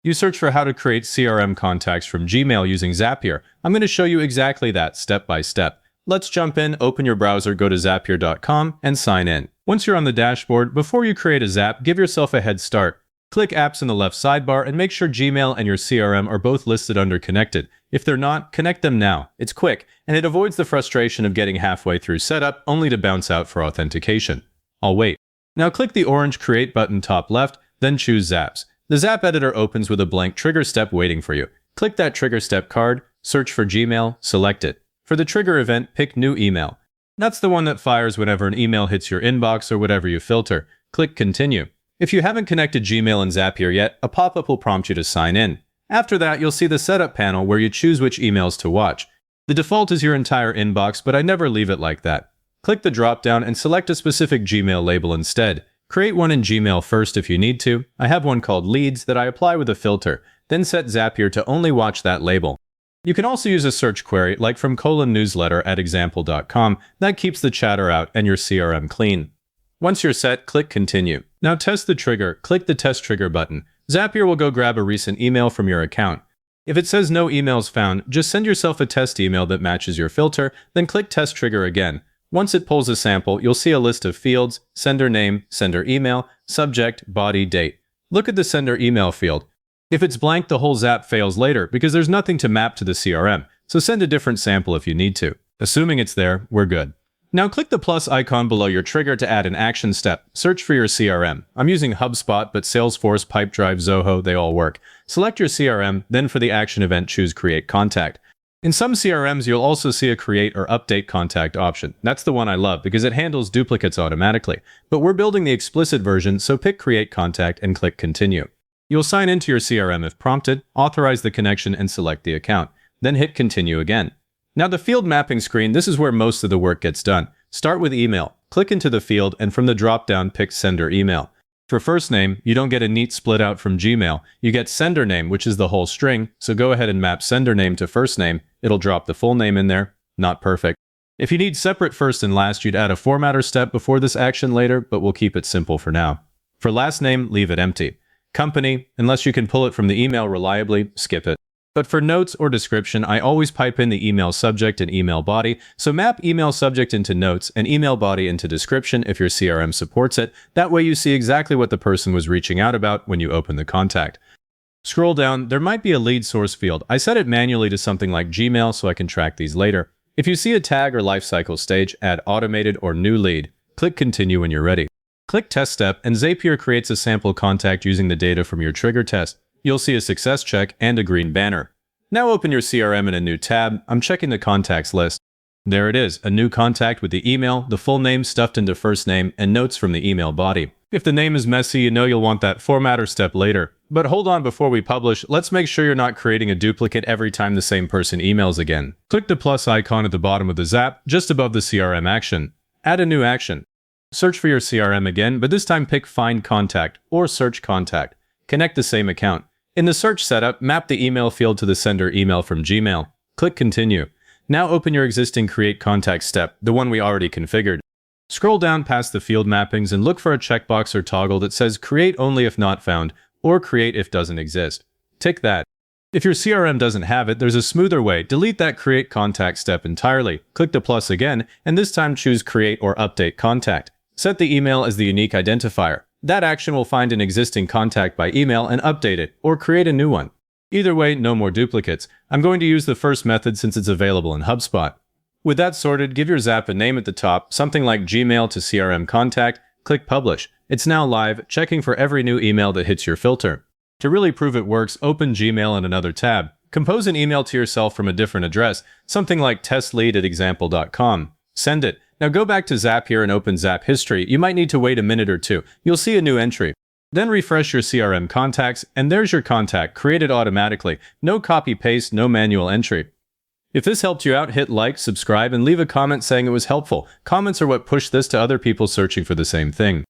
You search for how to create CRM contacts from Gmail using Zapier. I'm going to show you exactly that step by step. Let's jump in, open your browser, go to Zapier.com, and sign in. Once you're on the dashboard, before you create a Zap, give yourself a head start. Click Apps in the left sidebar and make sure Gmail and your CRM are both listed under Connected. If they're not, connect them now. It's quick, and it avoids the frustration of getting halfway through setup only to bounce out for authentication. I'll wait. Now click the orange Create button top left, then choose Zaps. The Zap editor opens with a blank trigger step waiting for you. Click that trigger step card, search for Gmail, select it. For the trigger event, pick New Email. That's the one that fires whenever an email hits your inbox or whatever you filter. Click Continue. If you haven't connected Gmail and Zapier yet, a pop-up will prompt you to sign in. After that, you'll see the setup panel where you choose which emails to watch. The default is your entire inbox, but I never leave it like that. Click the drop-down and select a specific Gmail label instead. Create one in Gmail first if you need to. I have one called Leads that I apply with a filter, then set Zapier to only watch that label. You can also use a search query like from /newsletter at example.com. That keeps the chatter out and your CRM clean. Once you're set, click Continue. Now test the trigger. Click the Test Trigger button. Zapier will go grab a recent email from your account. If it says no emails found, just send yourself a test email that matches your filter, then click Test Trigger again. Once it pulls a sample, you'll see a list of fields: sender name, sender email, subject, body, date. Look at the sender email field. If it's blank, the whole Zap fails later because there's nothing to map to the CRM, so send a different sample if you need to. Assuming it's there, we're good. Now click the plus icon below your trigger to add an action step. Search for your CRM. I'm using HubSpot, but Salesforce, Pipedrive, Zoho, they all work. Select your CRM, then for the action event, choose Create Contact. In some CRMs, you'll also see a Create or Update Contact option. That's the one I love because it handles duplicates automatically. But we're building the explicit version, so pick Create Contact and click Continue. You'll sign into your CRM if prompted, authorize the connection, and select the account. Then hit Continue again. Now the field mapping screen, this is where most of the work gets done. Start with email. Click into the field and from the drop-down pick sender email. For first name, you don't get a neat split out from Gmail. You get sender name, which is the whole string, so go ahead and map sender name to first name. It'll drop the full name in there. Not perfect. If you need separate first and last, you'd add a formatter step before this action later, but we'll keep it simple for now. For last name, leave it empty. Company, unless you can pull it from the email reliably, skip it. But for notes or description, I always pipe in the email subject and email body, so map email subject into notes and email body into description if your CRM supports it. That way you see exactly what the person was reaching out about when you open the contact. Scroll down, there might be a lead source field. I set it manually to something like Gmail so I can track these later. If you see a tag or lifecycle stage, add automated or new lead. Click Continue when you're ready. Click Test Step and Zapier creates a sample contact using the data from your trigger test. You'll see a success check and a green banner. Now open your CRM in a new tab. I'm checking the contacts list. There it is, a new contact with the email, the full name stuffed into first name, and notes from the email body. If the name is messy, you know you'll want that formatter step later. But hold on before we publish, let's make sure you're not creating a duplicate every time the same person emails again. Click the plus icon at the bottom of the Zap, just above the CRM action. Add a new action. Search for your CRM again, but this time pick Find Contact or Search Contact. Connect the same account. In the search setup, map the email field to the sender email from Gmail. Click Continue. Now open your existing Create Contact step, the one we already configured. Scroll down past the field mappings and look for a checkbox or toggle that says Create only if not found, or Create if doesn't exist. Tick that. If your CRM doesn't have it, there's a smoother way. Delete that Create Contact step entirely. Click the plus again, and this time choose Create or Update Contact. Set the email as the unique identifier. That action will find an existing contact by email and update it, or create a new one. Either way, no more duplicates. I'm going to use the first method since it's available in HubSpot. With that sorted, give your Zap a name at the top, something like Gmail to CRM Contact, click Publish. It's now live, checking for every new email that hits your filter. To really prove it works, open Gmail in another tab. Compose an email to yourself from a different address, something like testlead@example.com. Send it. Now go back to Zapier and open Zap History. You might need to wait a minute or two. You'll see a new entry. Then refresh your CRM contacts, and there's your contact, created automatically. No copy-paste, no manual entry. If this helped you out, hit like, subscribe, and leave a comment saying it was helpful. Comments are what push this to other people searching for the same thing.